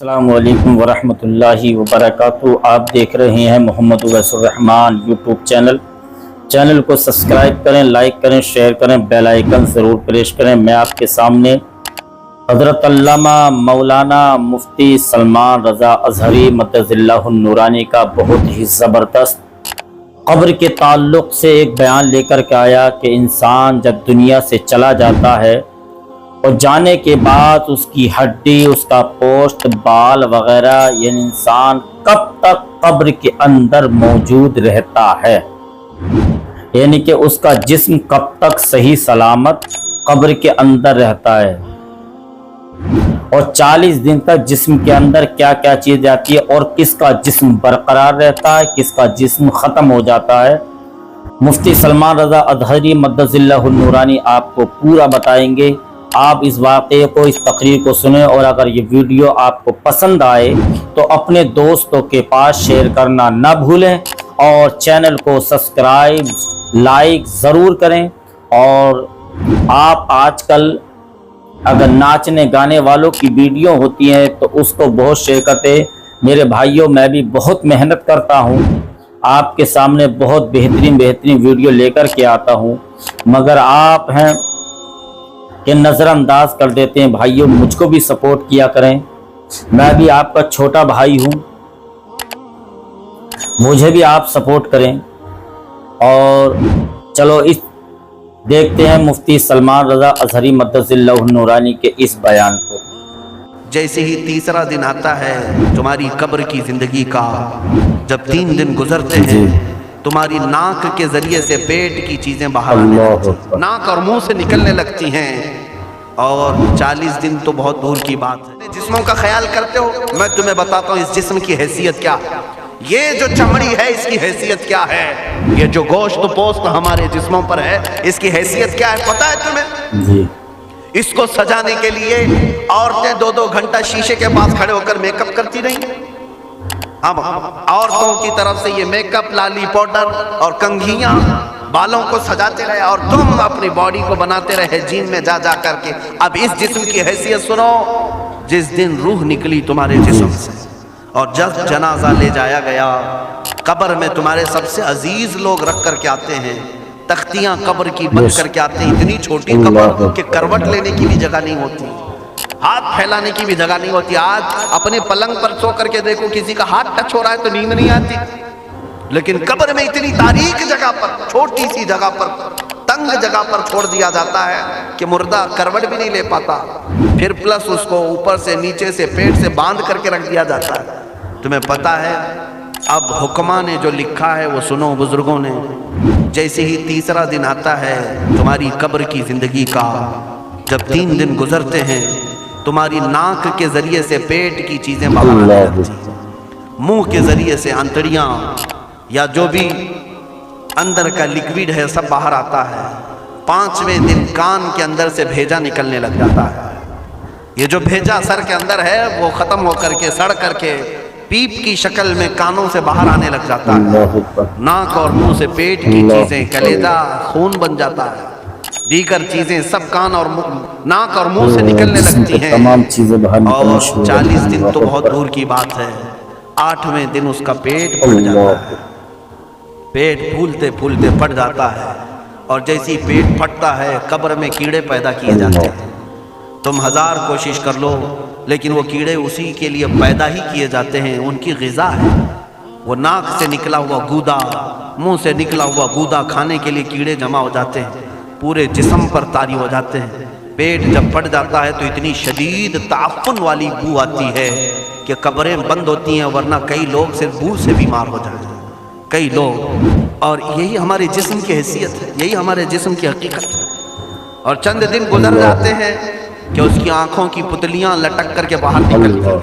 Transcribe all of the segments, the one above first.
السلام علیکم ورحمۃ اللہ وبرکاتہ۔ آپ دیکھ رہے ہیں محمد اویس الرحمان یوٹیوب چینل کو سبسکرائب کریں، لائک کریں، شیئر کریں، بیل آئیکن ضرور پریس کریں۔ میں آپ کے سامنے حضرت علامہ مولانا مفتی سلمان رضا اظہری مدظ اللہ النورانی کا بہت ہی زبردست قبر کے تعلق سے ایک بیان لے کر کے آیا کہ انسان جب دنیا سے چلا جاتا ہے اور جانے کے بعد اس کی ہڈی، اس کا پوشت، بال وغیرہ، یعنی انسان کب تک قبر کے اندر موجود رہتا ہے، یعنی کہ اس کا جسم کب تک صحیح سلامت قبر کے اندر رہتا ہے، اور 40 دن تک جسم کے اندر کیا کیا چیز جاتی ہے، اور کس کا جسم برقرار رہتا ہے، کس کا جسم ختم ہو جاتا ہے۔ مفتی سلمان رضا اظہری مدظ اللہ النورانی آپ کو پورا بتائیں گے۔ آپ اس واقعے کو، اس تقریر کو سنیں، اور اگر یہ ویڈیو آپ کو پسند آئے تو اپنے دوستوں کے پاس شیئر کرنا نہ بھولیں، اور چینل کو سبسکرائب، لائک ضرور کریں۔ اور آپ آج کل اگر ناچنے گانے والوں کی ویڈیو ہوتی ہیں تو اس کو بہت شیئر کرتے۔ میرے بھائیوں، میں بھی بہت محنت کرتا ہوں، آپ کے سامنے بہت بہترین ویڈیو لے کر کے آتا ہوں، مگر آپ ہیں کہ نظر انداز کر دیتے ہیں۔ بھائیوں، مجھ کو بھی سپورٹ کیا کریں، میں بھی آپ کا چھوٹا بھائی ہوں، مجھے بھی آپ سپورٹ کریں۔ اور چلو دیکھتے ہیں مفتی سلمان رضا اظہری مدظ اللہ النورانی کے اس بیان کو۔ جیسے ہی تیسرا دن آتا ہے تمہاری قبر کی زندگی کا، جب 3 دن گزرتے ہیں تمہاری ناک کے ذریعے سے پیٹ کی چیزیں باہر آنے لگتی ہیں، ناک اور منہ سے نکلنے لگتی ہیں، اور 40 دن تو بہت دور کی بات ہے۔ جسموں کا خیال کرتے ہو، میں تمہیں بتاتا ہوں اس جسم کی حیثیت کیا ہے۔ یہ جو چمڑی ہے اس کی حیثیت کیا ہے، یہ جو گوشت پوست ہمارے جسموں پر ہے اس کی حیثیت کیا ہے پتہ ہے تمہیں؟ جی، اس کو سجانے کے لیے عورتیں 2 گھنٹہ شیشے کے پاس کھڑے ہو کر میک اپ کرتی رہیں۔ اب عورتوں کی طرف سے یہ میک اپ، لالی پاؤڈر اور کنگھیاں بالوں کو سجاتے رہے، اور تم اپنی باڈی کو بناتے رہے جیم میں جا کر کے۔ اب اس جسم کی حیثیت سنو، جس دن روح نکلی تمہارے جسم سے اور جب جنازہ لے جایا گیا، قبر میں تمہارے سب سے عزیز لوگ رکھ کر کے آتے ہیں، تختیاں قبر کی بند کر کے آتے ہیں، اتنی چھوٹی قبر کہ کروٹ لینے کی بھی جگہ نہیں ہوتی، ہاتھ پھیلانے کی بھی جگہ نہیں ہوتی۔ آج اپنے پلنگ پر سو کر کے دیکھو، کسی کا ہاتھ ٹچ ہو رہا ہے تو نیند نہیں آتی، لیکن قبر میں اتنی تاریک جگہ پر، چھوٹی سی جگہ پر، تنگ جگہ پر چھوڑ دیا جاتا ہے کہ مردہ کروٹ بھی نہیں لے پاتا، پھر پلس اس کو اوپر سے نیچے سے پیٹ سے باندھ کر کے رکھ دیا جاتا ہے۔ تمہیں پتا ہے اب حکماں نے جو لکھا ہے وہ سنو بزرگوں نے، جیسے ہی تیسرا دن آتا ہے تمہاری قبر کی زندگی کا، جب 3 دن گزرتے ہیں تمہاری ناک کے ذریعے سے پیٹ کی چیزیں باہر آنے لگتی ہیں، منہ کے ذریعے سے انتڑیاں یا جو بھی اندر کا لیکویڈ ہے سب باہر آتا ہے۔ 5ویں دن کان کے اندر سے بھیجا نکلنے لگ جاتا ہے۔ یہ جو بھیجا سر کے اندر ہے وہ ختم ہو کر کے سڑ کر کے پیپ کی شکل میں کانوں سے باہر آنے لگ جاتا ہے، ناک اور منہ سے پیٹ کی چیزیں، کلیجہ، خون بن جاتا ہے، دیگر چیزیں سب کان اور ناک اور منہ سے نکلنے لگتی ہیں، تمام چیزیں باہر نکلنا اور شروع 40 دن تو بہت دور کی بات ہے۔ 8ویں دن اس کا پیٹ پھٹ جاتا ہے، پیٹ پھولتے پھولتے پھٹ جاتا ہے، اور جیسی پیٹ پھٹتا ہے قبر میں کیڑے پیدا کیے جاتے ہیں۔ تم 1000 کوشش کر لو لیکن وہ کیڑے اسی کے لیے پیدا ہی کیے جاتے ہیں، ان کی غذا ہے۔ وہ ناک سے نکلا ہوا گودا، منہ سے نکلا ہوا گودا کھانے کے لیے کیڑے جمع ہو جاتے ہیں، پورے جسم پر طاری ہو جاتے ہیں۔ پیٹ جب پھٹ جاتا ہے تو اتنی شدید تعفن والی بو آتی ہے کہ قبریں بند ہوتی ہیں، ورنہ کئی لوگ صرف بو سے بیمار ہو جاتے ہیں، کئی لوگ۔ اور یہی ہمارے جسم کی حیثیت ہے، یہی ہمارے جسم کی حقیقت ہے۔ اور چند دن گزر جاتے ہیں کہ اس کی آنکھوں کی پتلیاں لٹک کر کے باہر نکلتی ہیں،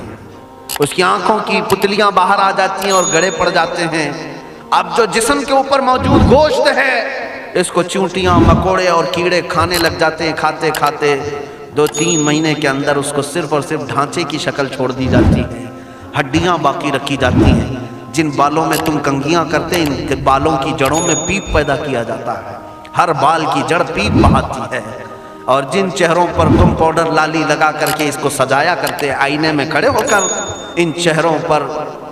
اس کی آنکھوں کی پتلیاں باہر آ جاتی ہیں اور گڑے پڑ جاتے ہیں۔ اب جو جسم کے اوپر موجود گوشت ہے اس کو چونٹیاں، مکوڑے اور کیڑے کھانے لگ جاتے ہیں، کھاتے کھاتے 2-3 مہینے کے اندر اس کو صرف اور صرف ڈھانچے کی شکل چھوڑ دی جاتی ہے، ہڈیاں باقی رکھی جاتی ہیں۔ جن بالوں میں تم کنگھیاں کرتے ہیں ان بالوں کی جڑوں میں پیپ پیدا کیا جاتا ہے، ہر بال کی جڑ پیپ بہاتی ہے۔ اور جن چہروں پر تم پاؤڈر لالی لگا کر کے اس کو سجایا کرتے آئینے میں کھڑے ہو کر، ان چہروں پر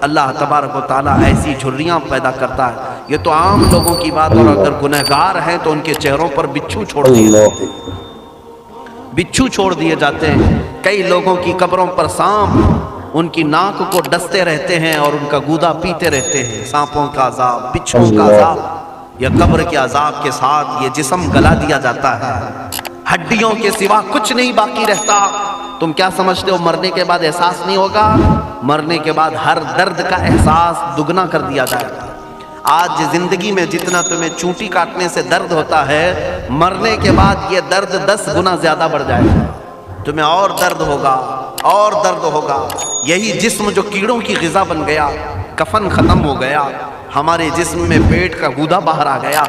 اللہ تبارک و تعالیٰ ایسی جھریاں پیدا کرتا ہے۔ یہ تو عام لوگوں کی بات، اور اگر گنہگار ہیں تو ان کے چہروں پر بچھو چھوڑ دیے جاتے ہیں۔ کئی لوگوں کی قبروں پر سانپ ان کی ناک کو ڈستے رہتے ہیں اور ان کا گودا پیتے رہتے ہیں۔ سانپوں کا عذاب، بچھوؤں کا عذاب، یا قبر کے عذاب کے ساتھ یہ جسم گلا دیا جاتا ہے، ہڈیوں کے سوا کچھ نہیں باقی رہتا۔ تم کیا سمجھتے ہو مرنے کے بعد احساس نہیں ہوگا؟ مرنے کے بعد ہر درد کا احساس دگنا کر دیا جائے گا۔ آج زندگی میں جتنا تمہیں چونٹی کاٹنے سے درد ہوتا ہے، مرنے کے بعد یہ درد 10 گنا زیادہ بڑھ جائے گا۔ تمہیں اور درد ہوگا، اور درد ہوگا۔ یہی جسم جو کیڑوں کی غذا بن گیا، کفن ختم ہو گیا، ہمارے جسم میں پیٹ کا گودا باہر آ گیا،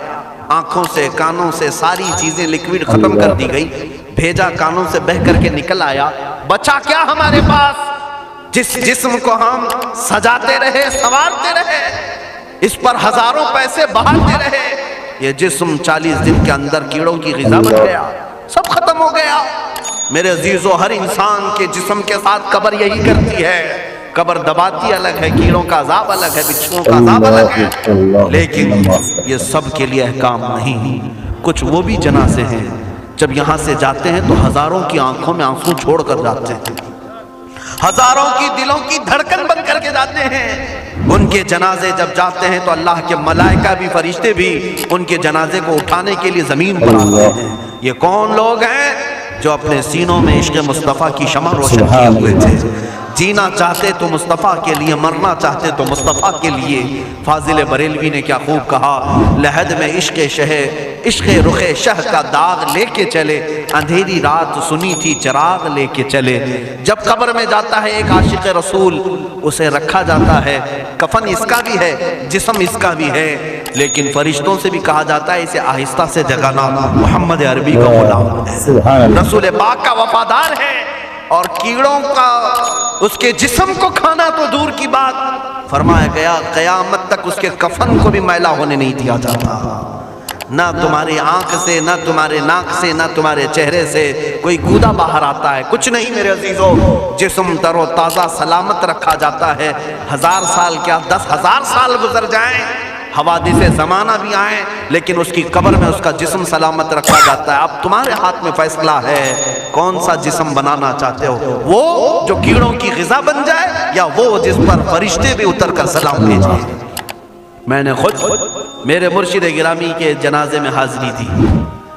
آنکھوں سے کانوں سے ساری چیزیں لیکوڈ ختم کر دی گئی، بھیجا کانوں سے بہہ کر کے نکل آیا، بچا کیا ہمارے پاس؟ جس جسم کو ہم سجاتے رہے، سنوارتے رہے، اس پر ہزاروں پیسے بہاتے رہے، یہ جسم 40 دن کے اندر کیڑوں کی غذا بن گیا، سب ختم ہو گیا۔ میرے عزیزو، ہر انسان کے جسم کے ساتھ قبر یہی کرتی ہے۔ قبر دباتی الگ ہے، کیڑوں کا عذاب الگ ہے، بچھوؤں کا عذاب الگ ہے، لیکن یہ سب کے لیے احکام نہیں۔ کچھ وہ بھی جنازے ہیں جب یہاں سے جاتے ہیں تو ہزاروں کی آنکھوں میں آنسو چھوڑ کر جاتے ہیں، ہزاروں کی دلوں کی دھڑکن بن کر کے جاتے ہیں۔ ان کے جنازے جب جاتے ہیں تو اللہ کے ملائکہ بھی، فرشتے بھی ان کے جنازے کو اٹھانے کے لیے زمین پر آتے ہیں۔ یہ کون لوگ ہیں؟ جو اپنے سینوں میں عشق مصطفیٰ کی شمع روشن کیے ہوئے تھے۔ جینا چاہتے تو مصطفیٰ کے لیے، مرنا چاہتے تو مصطفیٰ کے لیے۔ فاضل بریلوی نے کیا خوب کہا، لحد میں عشق عشق رخ شہ کا داغ لے کے چلے، اندھیری رات سنی تھی چراغ لے کے چلے۔ جب قبر میں جاتا ہے ایک عاشق رسول، اسے رکھا جاتا ہے، کفن اس کا بھی ہے، جسم اس کا بھی ہے، لیکن فرشتوں سے بھی کہا جاتا ہے اسے آہستہ سے جگانا، محمد عربی کا غلام ہے، رسول پاک کا وفادار ہے، اور کیڑوں کا اس کے جسم کو کھانا تو دور کی بات، فرمایا گیا قیامت تک اس کے کفن کو بھی میلا ہونے نہیں دیا جاتا۔ نہ تمہاری آنکھ سے، نہ تمہارے ناک سے، نہ تمہارے چہرے سے کوئی گودا باہر آتا ہے، کچھ نہیں میرے عزیزو۔ جسم تر و تازہ سلامت رکھا جاتا ہے۔ 1000 سال کیا 10,000 سال گزر جائیں، حوادث زمانہ بھی آئیں، لیکن اس کی قبر میں اس کا جسم سلامت رکھا جاتا ہے۔ اب تمہارے ہاتھ میں فیصلہ ہے، کون سا جسم بنانا چاہتے ہو؟ وہ جو کیڑوں کی غذا بن جائے، یا وہ جس پر فرشتے بھی اتر کر سلام بھیجیں؟ میں نے خود میرے مرشد گرامی کے جنازے میں حاضری تھی۔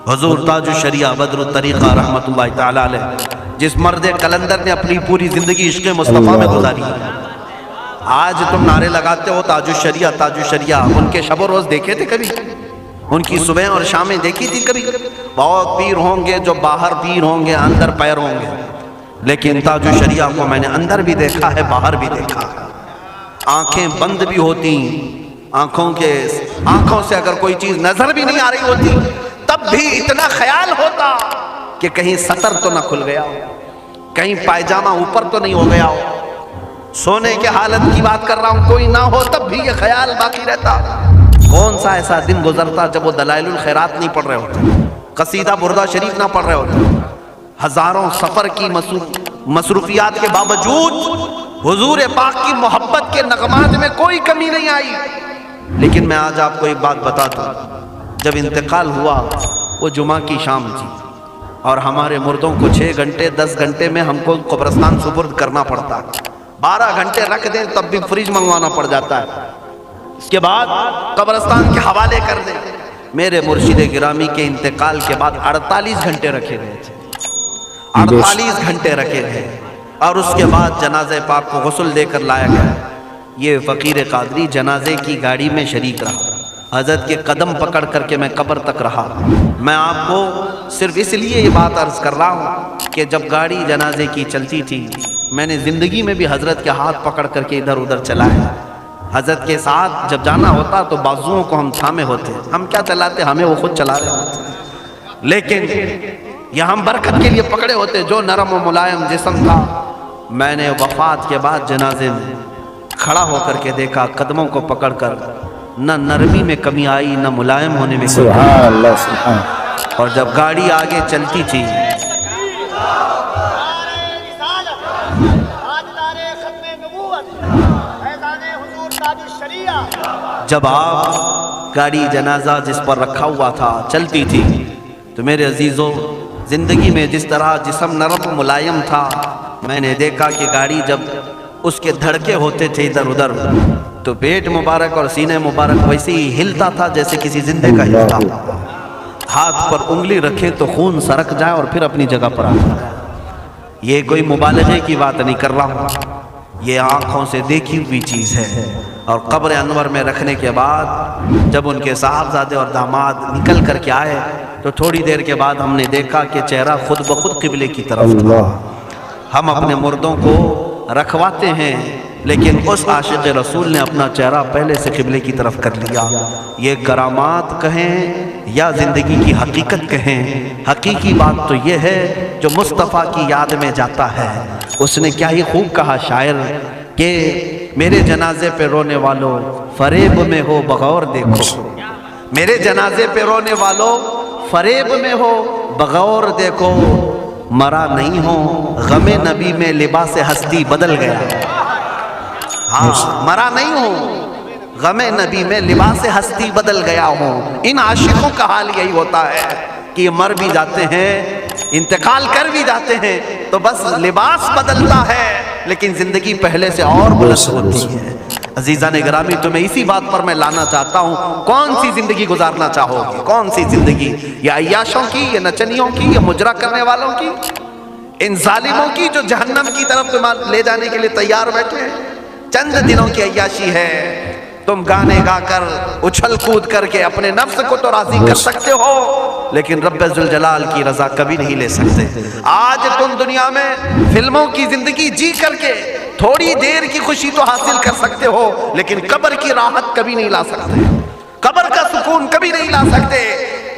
حضور تاج الشریعہ بدر الطریقہ رحمت اللہ تعالی علیہ، جس مرد کلندر نے اپنی پوری زندگی عشق مصطفیٰ میں گزاری۔ آج تم نعرے لگاتے ہو تاج الشریعہ تاج الشریعہ، ان کے شب و روز دیکھے تھے کبھی؟ ان کی صبح اور شامیں دیکھی تھی کبھی؟ بہت پیر ہوں گے جو باہر پیر ہوں گے، اندر پیر ہوں گے، لیکن تاج الشریعہ کو میں نے اندر بھی دیکھا ہے، باہر بھی دیکھا ہے۔ آنکھیں بند بھی ہوتی، آنکھوں سے اگر کوئی چیز نظر بھی نہیں آ رہی ہوتی، تب بھی اتنا خیال ہوتا کہ کہیں سطر تو نہ کھل گیا ہو، کہیں پائجامہ اوپر تو نہیں ہو گیا ہو۔ سونے کے حالت کی بات کر رہا ہوں، کوئی نہ ہو تب بھی یہ خیال باقی رہتا۔ کون سا ایسا دن گزرتا جب وہ دلائل الخیرات نہیں پڑھ رہے ہوتے، قصیدہ بردہ شریف نہ پڑھ رہے ہوتے، ہزاروں سفر کی مصروفیات کے باوجود حضور پاک کی محبت کے نغمات میں کوئی کمی نہیں آئی۔ لیکن میں آج آپ کو ایک بات بتا دوں، جب انتقال ہوا وہ جمعہ کی شام تھی، اور ہمارے مردوں کو 6 گھنٹے 10 گھنٹے میں ہم کو قبرستان سپرد کرنا پڑتا، 12 گھنٹے رکھ دیں تب بھی فریج منگوانا پڑ جاتا ہے، اس کے بعد قبرستان کے حوالے کر دیں۔ میرے مرشد گرامی کے انتقال کے بعد 48 گھنٹے رکھے گئے تھے، 48 گھنٹے رکھے گئے، اور اس کے بعد جنازہ پاک کو غسل دے کر لایا گیا۔ یہ فقیر قادری جنازے کی گاڑی میں شریک رہا، حضرت کے قدم پکڑ کر کے میں قبر تک رہا۔ میں آپ کو صرف اس لیے یہ بات عرض کر رہا ہوں کہ جب گاڑی جنازے کی چلتی تھی، میں نے زندگی میں بھی حضرت کے ہاتھ پکڑ کر کے ادھر ادھر چلایا۔ حضرت کے ساتھ جب جانا ہوتا تو بازوؤں کو ہم تھامے ہوتے، ہم کیا چلاتے، ہمیں وہ خود چلا رہے ہوتے، لیکن یہ ہم برکت کے لیے پکڑے ہوتے، جو نرم و ملائم جسم تھا۔ میں نے وفات کے بعد جنازے میں کھڑا ہو کر کے دیکھا، قدموں کو پکڑ کر، نہ نرمی میں کمی آئی، نہ ملائم ہونے میں کمی آئی۔ اور جب گاڑی آگے چلتی تھی جب آپ گاڑی جنازہ جس پر رکھا ہوا تھا چلتی تھی تو میرے عزیزوں زندگی میں جس طرح جسم نرم ملائم تھا، میں نے دیکھا کہ گاڑی جب اس کے دھڑکے ہوتے تھے ادھر ادھر تو پیٹ مبارک اور سینے مبارک ویسے ہی ہلتا تھا جیسے کسی زندے کا ہلتا تھا۔ ہاتھ پر انگلی رکھیں تو خون سرک جائے اور پھر اپنی جگہ پر آ جائے۔ یہ کوئی مبالغے کی بات نہیں کر رہا ہوں، یہ آنکھوں سے دیکھی ہوئی چیز ہے۔ اور قبر انور میں رکھنے کے بعد جب ان کے صاحبزادے اور داماد نکل کر کے آئے تو تھوڑی دیر کے بعد ہم نے دیکھا کہ چہرہ خود بخود قبلے کی طرف تھا۔ ہم اپنے مردوں کو رکھواتے ہیں لیکن اس عاشق رسول نے اپنا چہرہ پہلے سے قبلے کی طرف کر لیا۔ یہ کرامات کہیں یا زندگی کی حقیقت کہیں، حقیقی بات تو یہ ہے جو مصطفیٰ کی یاد میں جاتا ہے۔ اس نے کیا ہی خوب کہا شاعر کہ میرے جنازے پہ رونے والوں فریب میں ہو بغور دیکھو، میرے جنازے پہ رونے والوں فریب میں ہو بغور دیکھو، مرا نہیں ہو غم نبی میں لباس ہستی بدل گیا۔ ہاں مرا نہیں ہوں غم نبی میں لباس ہستی بدل گیا ہوں۔ ان عاشقوں کا حال یہی ہوتا ہے کہ یہ مر بھی جاتے ہیں، انتقال کر بھی جاتے ہیں تو بس لباس بدلتا ہے لیکن زندگی پہلے سے اور بلند ہوتی ہے۔ عزیزان گرامی تمہیں اسی بات پر میں لانا چاہتا ہوں، کون سی زندگی گزارنا چاہو گی؟ کون سی زندگی؟ یا عیاشوں کی، یا نچنیوں کی، یا مجرا کرنے والوں کی، ان ظالموں کی جو جہنم کی طرف تمہیں لے جانے کے لیے تیار بیٹھے ہیں؟ چند دنوں کی عیاشی ہے، تم گانے گا کر اچھل کود کر کے اپنے نفس کو تو راضی کر سکتے ہو لیکن رب ذوالجلال کی رضا کبھی نہیں لے سکتے۔ آج تم دنیا میں فلموں کی زندگی جی کر کے تھوڑی دیر کی خوشی تو حاصل کر سکتے ہو لیکن قبر کی راحت کبھی نہیں لا سکتے، قبر کا سکون کبھی نہیں لا سکتے۔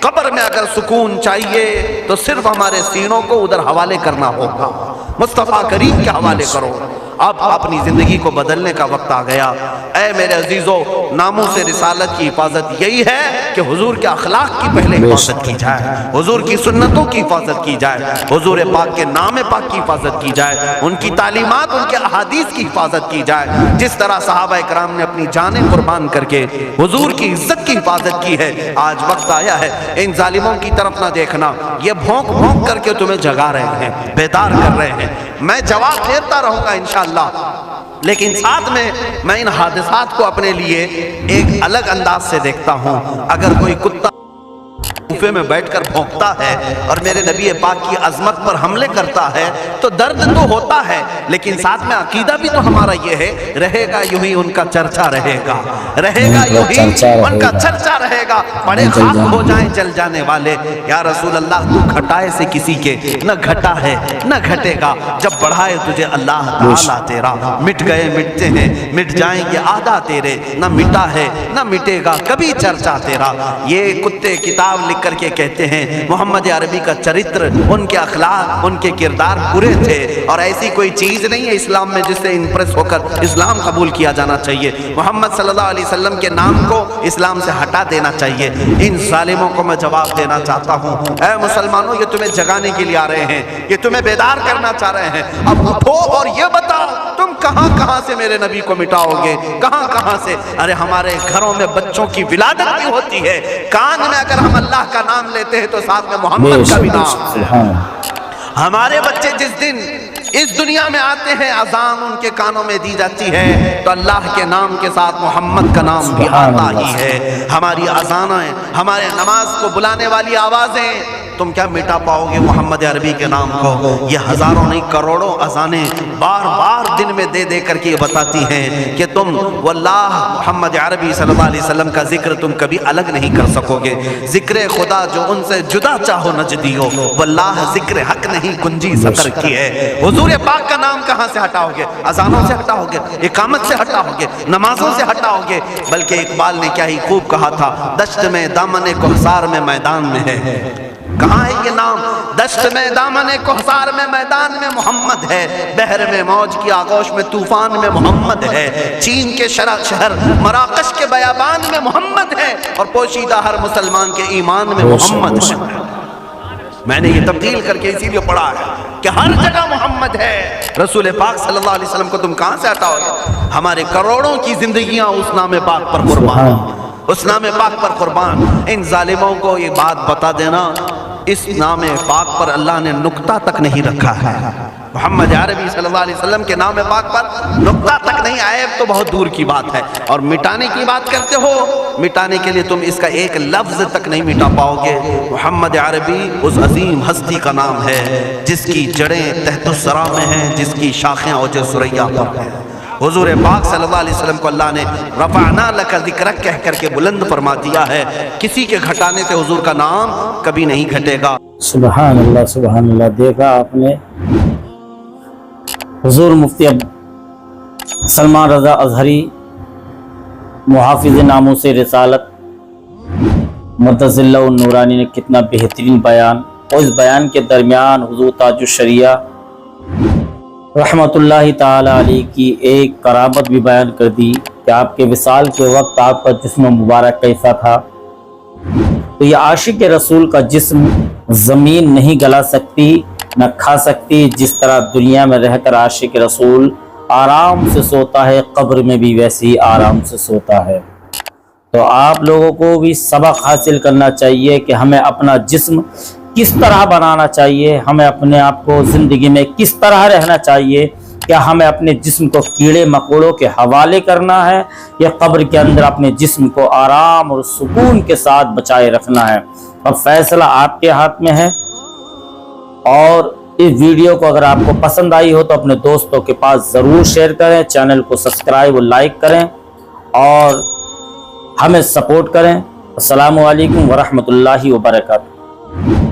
قبر میں اگر سکون چاہیے تو صرف ہمارے سینوں کو ادھر حوالے کرنا ہوگا، مصطفیٰ کریم کے حوالے کرو۔ اب اپنی زندگی کو بدلنے کا وقت آ گیا۔ اے میرے عزیزو، ناموس رسالت کی حفاظت یہی ہے کہ حضور کے اخلاق کی پہلے حفاظت کی جائے، حضور کی سنتوں کی حفاظت کی جائے، حضور پاک کے نام پاک کی حفاظت کی جائے، ان کی تعلیمات، ان کے احادیث کی حفاظت کی جائے۔ جس طرح صحابہ اکرام نے اپنی جانیں قربان کر کے حضور کی عزت کی حفاظت کی ہے، آج وقت آیا ہے ان ظالموں کی طرف نہ دیکھنا، یہ بھونک بھونک کر کے تمہیں جگا رہے ہیں، بیدار کر رہے ہیں۔ میں جواب دیتا رہوں گا انشاءاللہ، لیکن ساتھ میں ان حادثات کو اپنے لیے ایک الگ انداز سے دیکھتا ہوں۔ اگر کوئی کتا کوفے میں بیٹھ کر بھونکتا ہے اور میرے نبی پاک کی عظمت پر حملے کرتا ہے تو درد تو ہوتا ہے لیکن ساتھ میں عقیدہ بھی تو ہمارا یہ ہے، رہے گا یوں ہی ان کا چرچا رہے گا، رہے گا یوں ہی ان کا چرچا رہے گا، بڑے خاک ہو جائیں جل جانے والے۔ یا رسول اللہ تو گھٹائے سے کسی کے نہ گھٹا ہے نہ گھٹے گا، جب بڑھائے تجھے اللہ تعالیٰ تیرا، مٹ گئے مٹتے ہیں مٹ جائیں گے آدھا تیرے، نہ مٹا ہے نہ مٹے گا کبھی چرچا تیرا۔ یہ کتے کتاب لکھ کر کے کہتے ہیں محمد عربی کا چرتر، ان کے اخلاق، ان کے کردار برے تھے، اور ایسی کوئی چیز نہیں ہے اسلام میں جس سے امپریس ہو کر اسلام قبول کیا جانا چاہیے۔ محمد صلی اللہ علیہ وسلم کے نام کو اسلام سے ہٹا دینا چاہیے۔ ان ظالموں کو میں جواب دینا چاہتا ہوں، اے مسلمانوں، یہ تمہیں جگانے کے لیے آ رہے ہیں، یہ تمہیں بیدار کرنا چاہ رہے ہیں۔ اب اٹھو اور یہ بتاؤ تم کہاں کہاں سے میرے نبی کو مٹاؤ گے، کہاں کہاں سے؟ ارے ہمارے گھروں میں بچوں کی ولادت بھی ہوتی ہے، کان میں اگر ہم اللہ کا نام لیتے ہیں تو ساتھ میں محمد کا بھی نام۔ ہمارے بچے جس دن اس دنیا میں آتے ہیں اذان ان کے کانوں میں دی جاتی ہے تو اللہ کے نام کے ساتھ محمد کا نام بھی آتا ہی ہے۔ ہماری اذانیں، ہمارے نماز کو بلانے والی آوازیں، تم کیا مٹا پاؤ گے محمد عربی کے نام کو؟ یہ ہزاروں نہیں کروڑوں اذانیں بار بار دن میں دے دے کر کے بتاتی ہیں کہ تم واللہ محمد عربی صلی اللہ علیہ وسلم کا ذکر تم کبھی الگ نہیں کر سکو گے۔ ذکر خدا جو ان سے جدا چاہو نجدی ہو، واللہ ذکر حق نہیں کنجی سفر کی ہے۔ حضور پاک کا نام کہاں سے ہٹاؤ گے؟ اذانوں سے ہٹاؤ گے، اقامت سے ہٹاؤ گے، نمازوں سے ہٹاؤ گے؟ بلکہ اقبال نے کیا ہی خوب کہا تھا، دشت میں دامن کوثر میں میدان میں ہے۔ کہاں ہے یہ نام؟ دشت میں دامن کوثر میں میدان میں محمد ہے، بحر میں موج کی آغوش میں طوفان میں محمد ہے، چین کے شہر مراکش کے بیابان میں محمد ہے، اور پوشیدہ ہر مسلمان کے ایمان میں محمد ہے۔ میں نے یہ تبدیل کر کے اسی لیے پڑھا ہے کہ ہر جگہ محمد ہے. رسول پاک صلی اللہ علیہ وسلم کو تم کہاں سے ہٹاؤ گے؟ ہمارے کروڑوں کی زندگیاں اس نام پاک پر قربان، اس نام پاک پر قربان. ان ظالموں کو یہ بات بتا دینا، اس نام پاک پر اللہ نے نقطہ تک نہیں رکھا ہے. محمد عربی صلی اللہ علیہ وسلم کے نام پاک پر نقطہ تک نہیں آئے تو بہت دور کی بات ہے. اور مٹانے کی بات کرتے ہو، مٹانے کے لیے تم اس کا ایک لفظ تک نہیں مٹا پاؤ گے. محمد عربی اس عظیم ہستی کا نام ہے جس کی جڑیں تحت الثری میں ہیں، جس کی شاخیں اوج ثریا پر ہیں. حضور پاک صلی اللہ علیہ وسلم کو اللہ نے رفعنا لک ذکرک کہہ کر کے بلند فرما دیا ہے. کسی کے گھٹانے سے حضور کا نام کبھی نہیں گھٹے گا. سبحان اللہ سبحان اللہ. دیکھا آپ نے حضور مفتی سلمان رضا اظہری محافظ ناموس رسالت مدث اللہ النورانی نے کتنا بہترین بیان، اور اس بیان کے درمیان حضور تاج الشریعہ رحمت اللہ تعالی علیہ کی ایک کرامت بھی بیان کر دی کہ آپ کے وصال کے وقت آپ کا جسم مبارک کیسا تھا. تو یہ عاشق رسول کا جسم زمین نہیں گلا سکتی نہ کھا سکتی. جس طرح دنیا میں رہ کر عاشق رسول آرام سے سوتا ہے، قبر میں بھی ویسے ہی آرام سے سوتا ہے. تو آپ لوگوں کو بھی سبق حاصل کرنا چاہیے کہ ہمیں اپنا جسم کس طرح بنانا چاہیے، ہمیں اپنے آپ کو زندگی میں کس طرح رہنا چاہیے. کیا ہمیں اپنے جسم کو کیڑے مکوڑوں کے حوالے کرنا ہے یا قبر کے اندر اپنے جسم کو آرام اور سکون کے ساتھ بچائے رکھنا ہے؟ اب فیصلہ آپ کے ہاتھ میں ہے. اور اس ویڈیو کو اگر آپ کو پسند آئی ہو تو اپنے دوستوں کے پاس ضرور شیئر کریں، چینل کو سبسکرائب اور لائک کریں اور ہمیں سپورٹ کریں. السلام علیکم ورحمۃ اللہ وبرکاتہ.